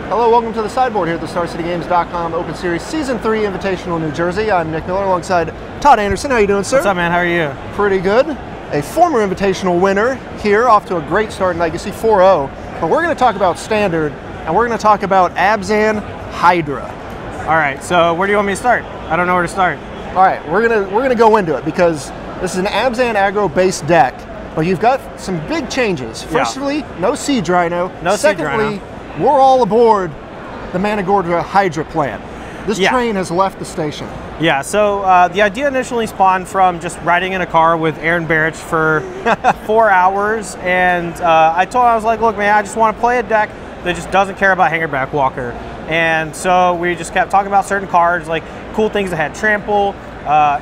Hello, welcome to the sideboard here at the StarCityGames.com Open Series Season 3 Invitational New Jersey. I'm Nick Miller alongside Todd Anderson. How you doing, sir? What's up, man? How are you? Pretty good. A former Invitational winner here, off to a great start in Legacy 4-0. But we're going to talk about Standard, and we're going to talk about Abzan Hydra. All right, so where do you want me to start? I don't know where to start. All right, we're gonna go into it because this is an Abzan aggro-based deck, but you've got some big changes. Firstly, no Siege Rhino. No Siege Rhino. Secondly, we're all aboard the Managorda Hydra plan. This train has left the station. Yeah, so the idea initially spawned from just riding in a car with Aaron Barrich for 4 hours, and I was like, look, man, I just want to play a deck that just doesn't care about Hangerback Walker. And so we just kept talking about certain cards, like cool things that had trample,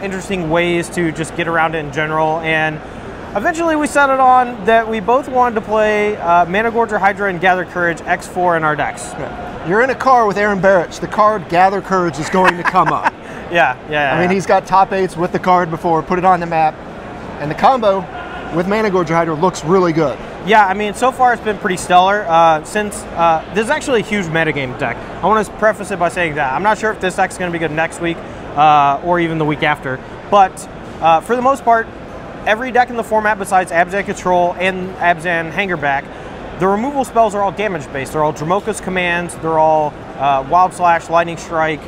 interesting ways to just get around it in general, and eventually we settled on that we both wanted to play Managorda Hydra and Gather Courage X4 in our decks. Yeah. You're in a car with Aaron Barrich. The card Gather Courage is going to come up. Yeah. I mean, he's got top 8s with the card before, put it on the map, and the combo with Managorda Hydra looks really good. Yeah, I mean, so far it's been pretty stellar. Since this is actually a huge metagame deck. I want to preface it by saying that I'm not sure if this deck's going to be good next week or even the week after, but for the most part, every deck in the format besides Abzan Control and Abzan Hangerback, the removal spells are all damage-based. They're all Dromoka's commands, they're all Wild Slash, Lightning Strike,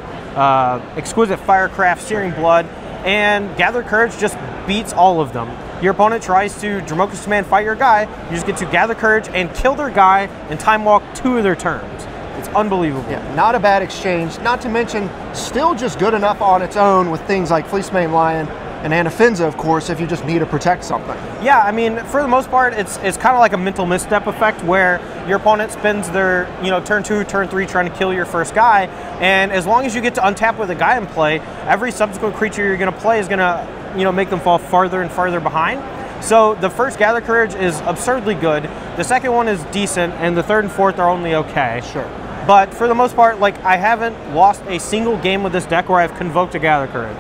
Exquisite Firecraft, Searing Blood, and Gather Courage just beats all of them. Your opponent tries to Dromoka's command fight your guy, you just get to Gather Courage and kill their guy and time walk 2 of their turns. It's unbelievable. Yeah, not a bad exchange, not to mention still just good enough on its own with things like Fleecemane Lion and Anafinza, of course, if you just need to protect something. Yeah, I mean, for the most part, it's kind of like a mental misstep effect where your opponent spends their, turn 2, turn 3 trying to kill your first guy, and as long as you get to untap with a guy in play, every subsequent creature you're going to play is going to, make them fall farther and farther behind. So the first Gather Courage is absurdly good, the second one is decent, and the third and fourth are only okay. Sure. But for the most part, I haven't lost a single game with this deck where I've convoked a Gather Courage.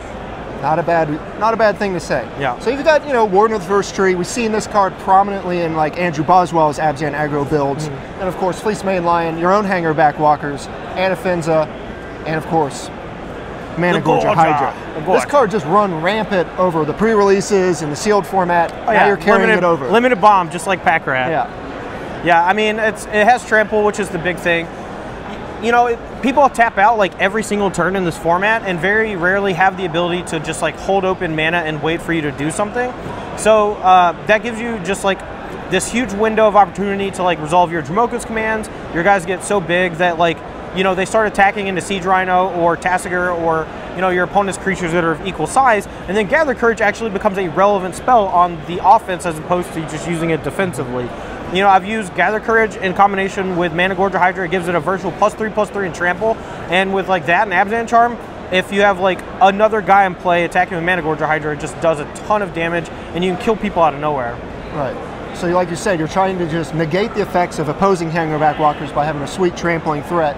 Not a bad thing to say. Yeah. So you've got, Warden of the First Tree. We've seen this card prominently in Andrew Boswell's Abzan aggro builds. And of course, Fleecemane Lion, your own Hangerback Walkers, Anafinza, and of course, Managorda Hydra. This card just run rampant over the pre-releases and the sealed format. Oh, yeah. Now you're carrying it over. Limited bomb, just like Pack Rat. Yeah. I mean, it has trample, which is the big thing. People tap out every single turn in this format and very rarely have the ability to just hold open mana and wait for you to do something. So that gives you just this huge window of opportunity to resolve your Dromoka's commands. Your guys get so big that they start attacking into Siege Rhino or Tasigur or your opponent's creatures that are of equal size, and then Gather Courage actually becomes a relevant spell on the offense as opposed to just using it defensively. I've used Gather Courage in combination with Managorda Hydra. It gives it a virtual +3/+3 in trample, and with that and Abzan Charm, if you have another guy in play attacking with Managorda Hydra, it just does a ton of damage, and you can kill people out of nowhere. Right. So like you said, you're trying to just negate the effects of opposing Hangerback Walkers by having a sweet trampling threat.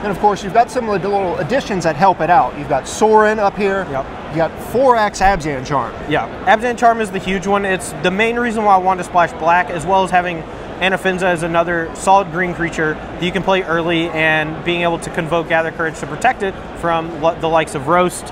And of course, you've got some of the little additions that help it out. You've got Sorin up here. Yep. You got 4x Abzan Charm. Yeah, Abzan Charm is the huge one. It's the main reason why I wanted to splash black, as well as having Anafinza as another solid green creature that you can play early and being able to convoke Gather Courage to protect it from the likes of Roast,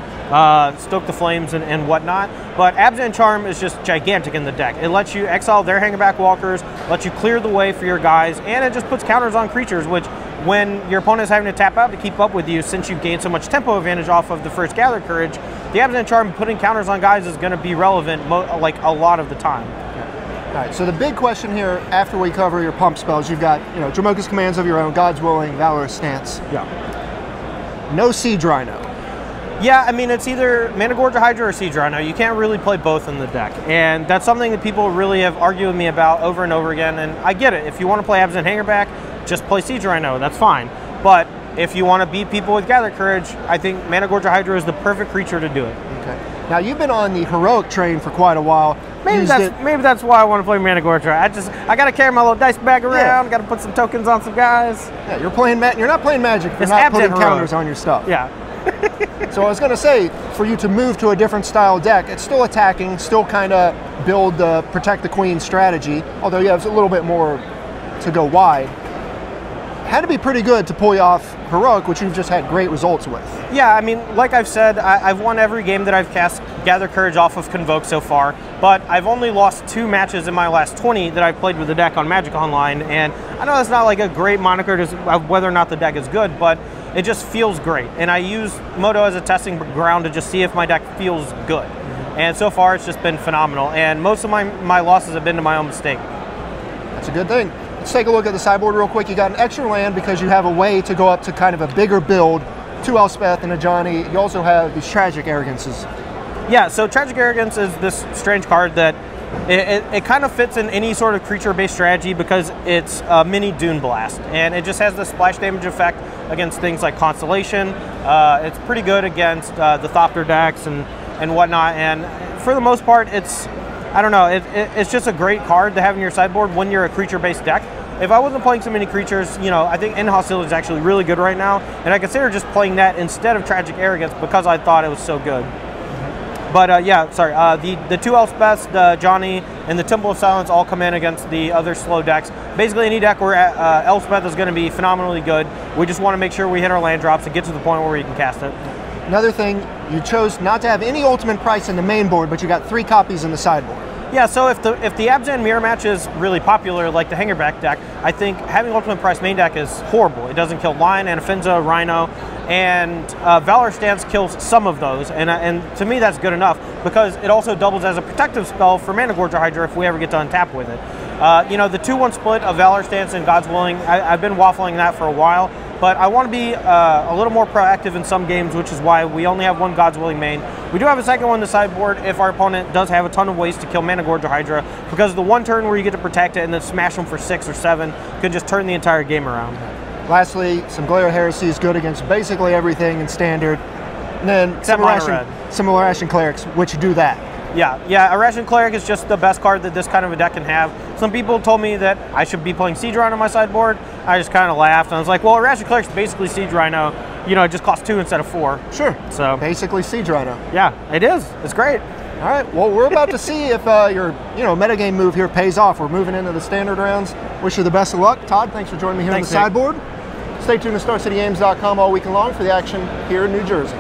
Stoke the Flames, and whatnot. But Abzan Charm is just gigantic in the deck. It lets you exile their Hangerback Walkers, lets you clear the way for your guys, and it just puts counters on creatures, which when your opponent is having to tap out to keep up with you, since you gain so much tempo advantage off of the first Gather Courage, the Abzan Charm putting counters on guys is going to be relevant a lot of the time. All right, so the big question here, after we cover your pump spells, you've got, Dromoka's commands of your own, God's Willing, Valorous Stance. Yeah. No Siege Rhino. Yeah, I mean, it's either Managorda Hydra or Siege Rhino. You can't really play both in the deck. And that's something that people really have argued with me about over and over again. And I get it. If you want to play Abzan Hangerback, just play Siege Rhino. That's fine. But if you want to beat people with Gather Courage, I think Managorda Hydra is the perfect creature to do it. Okay. Now, you've been on the heroic train for quite a while. Maybe that's why I want to play Managorda. I got to carry my little dice bag around. Yeah. Got to put some tokens on some guys. Yeah, you're not playing Magic. You're not putting counters on your stuff. Yeah. So I was going to say, for you to move to a different style deck, it's still attacking, still kind of build the protect the queen strategy, although you have a little bit more to go wide. had to be pretty good to pull you off Heroic, which you've just had great results with. Yeah, I mean, like I've said, I've won every game that I've cast Gather Courage off of Convoke so far, but I've only lost 2 matches in my last 20 that I've played with the deck on Magic Online, and I know that's not like a great moniker to whether or not the deck is good, but it just feels great. And I use Moto as a testing ground to just see if my deck feels good. And so far, it's just been phenomenal, and most of my losses have been to my own mistake. That's a good thing. Let's take a look at the sideboard real quick. You got an extra land because you have a way to go up to kind of a bigger build, 2 Elspeth and a Johnny. You also have these Tragic Arrogances. Yeah, so Tragic Arrogance is this strange card that it kind of fits in any sort of creature-based strategy because it's a mini Dune Blast, and it just has the splash damage effect against things like Constellation. It's pretty good against the Thopter decks and whatnot, and for the most part, I don't know, it's just a great card to have in your sideboard when you're a creature-based deck. If I wasn't playing so many creatures, you know, I think End Hostility is actually really good right now, and I consider just playing that instead of Tragic Arrogance because I thought it was so good. But yeah, sorry, the 2 Elspeths, the Johnny, and the Temple of Silence all come in against the other slow decks. Basically, any deck where Elspeth is going to be phenomenally good. We just want to make sure we hit our land drops and get to the point where we can cast it. Another thing, you chose not to have any ultimate price in the main board, but you got 3 copies in the sideboard. Yeah, so if the Abzan mirror match is really popular, like the Hangerback deck, I think having ultimate price main deck is horrible. It doesn't kill Lion, Anafinza, Rhino, and Valor Stance kills some of those, and to me that's good enough because it also doubles as a protective spell for Mana Gorger Hydra if we ever get to untap with it. You know, the 2-1 split of Valor Stance and God's Willing, I've been waffling that for a while, but I want to be a little more proactive in some games, which is why we only have 1 God's Willing main. We do have a second one in the sideboard if our opponent does have a ton of ways to kill Mana Gorger Hydra, because the 1 turn where you get to protect it and then smash them for 6 or 7 could just turn the entire game around. Lastly, some Glare Heresy is good against basically everything in Standard. And then some Irration Clerics, which do that. Yeah, Irration Cleric is just the best card that this kind of a deck can have. Some people told me that I should be playing Siege Rhino on my sideboard. I just kind of laughed, and I was like, well, Irration Cleric's basically Siege Rhino. You know, it just costs 2 instead of 4. Sure. So basically Siege Rhino. Yeah, it is. It's great. All right, well, we're about to see if your metagame move here pays off. We're moving into the Standard rounds. Wish you the best of luck. Todd, thanks for joining me here on the sideboard. Stay tuned to StarCityGames.com all week long for the action here in New Jersey.